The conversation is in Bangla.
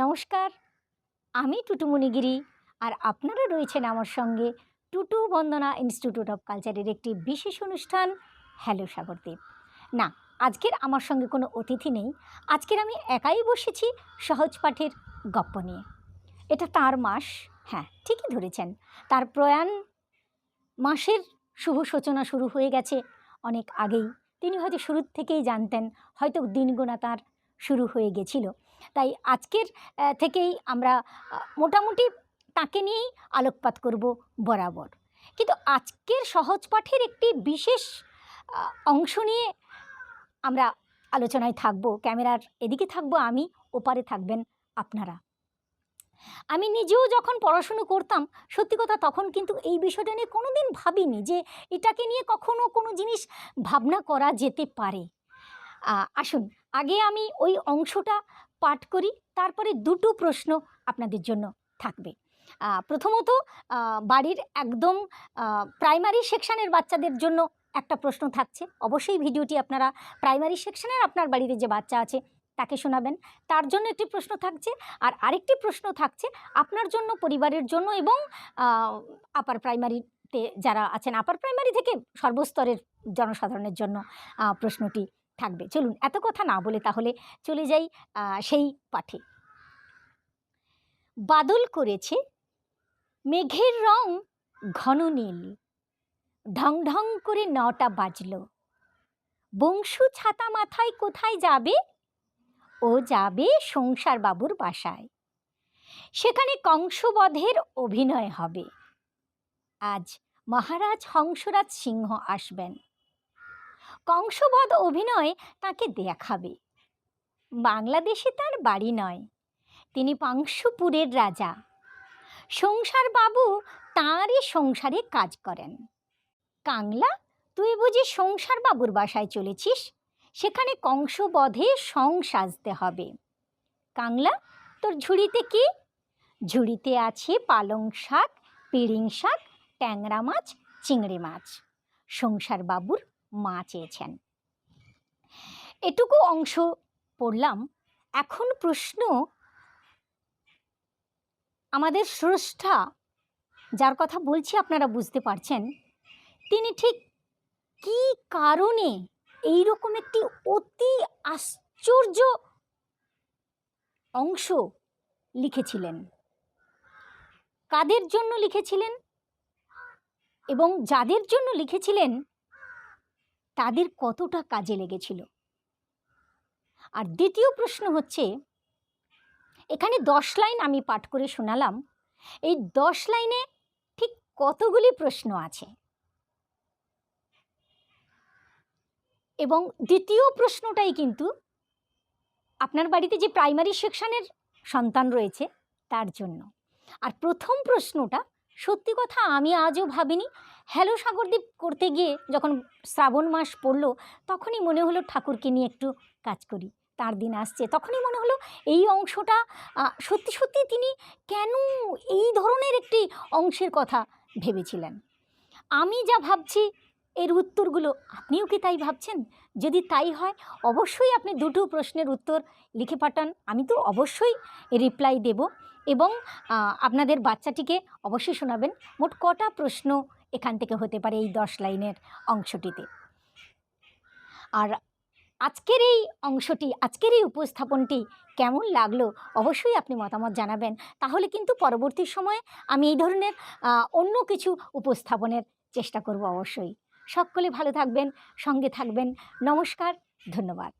নমস্কার, আমি টুটু মণিগিরি আর আপনারা রয়েছেন আমার সঙ্গে টুটু বন্দনা ইনস্টিটিউট অফ কালচারের একটি বিশেষ অনুষ্ঠান হ্যালো সাগরদ্বীপ। না, আজকের আমার সঙ্গে কোনো অতিথি নেই। আজকের আমি একাই বসেছি সহজ পাঠের গপ্প নিয়ে। এটা তার মাস, হ্যাঁ ঠিকই ধরেছেন, তার প্রয়াণ মাসের শুভ সূচনা শুরু হয়ে গেছে অনেক আগেই। তিনি হয়তো শুরুর থেকেই জানতেন, হয়তো দিনগোনা তার শুরু হয়ে গেছিল। তাই আজকের থেকেই আমরা মোটামুটি তাকে নিয়েই আলোকপাত করব বরাবর। কিন্তু আজকের সহজ পাঠের একটি বিশেষ অংশ নিয়ে আমরা আলোচনায় থাকব। ক্যামেরার এদিকে থাকবো আমি, ওপারে থাকবেন আপনারা। আমি নিজেও যখন পড়াশুনো করতাম, সত্যি কথা তখন কিন্তু এই বিষয়টা নিয়ে কোনো দিন ভাবিনি যে এটাকে নিয়ে কখনো কোনো জিনিস ভাবনা করা যেতে পারে। আসুন আগে আমি ওই অংশটা পাঠ করি, তারপরে দুটো প্রশ্ন আপনাদের জন্য থাকবে। প্রথমত বাড়ির একদম প্রাইমারি সেকশানের বাচ্চাদের জন্য একটা প্রশ্ন থাকছে। অবশ্যই ভিডিওটি আপনারা প্রাইমারি সেকশানের আপনার বাড়িতে যে বাচ্চা আছে তাকে শোনাবেন, তার জন্য একটি প্রশ্ন থাকছে। আর আরেকটি প্রশ্ন থাকছে আপনার জন্য, পরিবারের জন্য এবং আপার প্রাইমারিতে যারা আছেন, আপার প্রাইমারি থেকে সর্বস্তরের জনসাধারণের জন্য প্রশ্নটি থাকবে। চলুন এত কথা না বলে তাহলে চলে যাই সেই পাঠে। বাদল করেছে, মেঘের রং ঘন নীল, ঢং ঢং করে 9টা বাজল। বংশু ছাতা মাথায় কোথায় যাবে? ও যাবে সংসার বাবুর বাসায়। সেখানে কংসবধের অভিনয় হবে। আজ মহারাজ হংসরাজ সিংহ আসবেন। কংসবধ অভিনয় তাকে দেখাবে। বাংলাদেশে তার বাড়ি নয়, তিনি পাংশুপুরের রাজা। সংসার বাবু তাঁরই সংসারে কাজ করেন। কাংলা, তুই বুঝি সংসার বাবুর বাসায় চলেছিস? সেখানে কংসবধে সং সাজতে হবে। কাংলা, তোর ঝুড়িতে কি? ঝুড়িতে আছে পালং শাক, পিড়িং শাক, ট্যাংরা মাছ, চিংড়ি মাছ। সংসার বাবুর মা চেয়েছেন। এটুকু অংশ পড়লাম। এখন প্রশ্ন, আমাদের স্রষ্টা যার কথা বলছি আপনারা বুঝতে পারছেন, তিনি ঠিক কী কারণে এই রকম একটি অতি আশ্চর্য অংশ লিখেছিলেন, কাদের জন্য লিখেছিলেন এবং যাদের জন্য লিখেছিলেন তাদের কতটা কাজে লেগেছিল। আর দ্বিতীয় প্রশ্ন হচ্ছে, এখানে 10 লাইন আমি পাঠ করে শোনালাম, এই 10 লাইনে ঠিক কতগুলি প্রশ্ন আছে। এবং দ্বিতীয় প্রশ্নটাই কিন্তু আপনার বাড়িতে যে প্রাইমারি সেকশনের সন্তান রয়েছে তার জন্য। আর প্রথম প্রশ্নটা সত্যি কথা আমি আজও ভাবিনি। হ্যালো সাগরদ্বীপ করতে গিয়ে যখন শ্রাবণ মাস পড়লো, তখনই মনে হলো ঠাকুরকে নিয়ে একটু কাজ করি, তার দিন আসছে। তখনই মনে হলো এই অংশটা সত্যি সত্যি তিনি কেন এই ধরনের একটি অংশের কথা ভেবেছিলেন। আমি যা ভাবছি এর উত্তরগুলো আপনিও কি তাই ভাবছেন? যদি তাই হয় অবশ্যই আপনি দুটো প্রশ্নের উত্তর লিখে পাঠান, আমি তো অবশ্যই রিপ্লাই দেব এবং আপনাদের বাচ্চাটিকে অবশ্যই শোনাবেন। মোট কটা প্রশ্ন এখান থেকে হতে পারে এই 10 লাইনের অংশটিতে। আর আজকের এই অংশটি, আজকের এই উপস্থাপনটি কেমন লাগলো অবশ্যই আপনি মতামত জানাবেন। তাহলে কিন্তু পরবর্তী সময়ে আমি এই ধরনের অন্য কিছু উপস্থাপনের চেষ্টা করব অবশ্যই। সকলে ভালো থাকবেন, সঙ্গে থাকবেন। নমস্কার, ধন্যবাদ।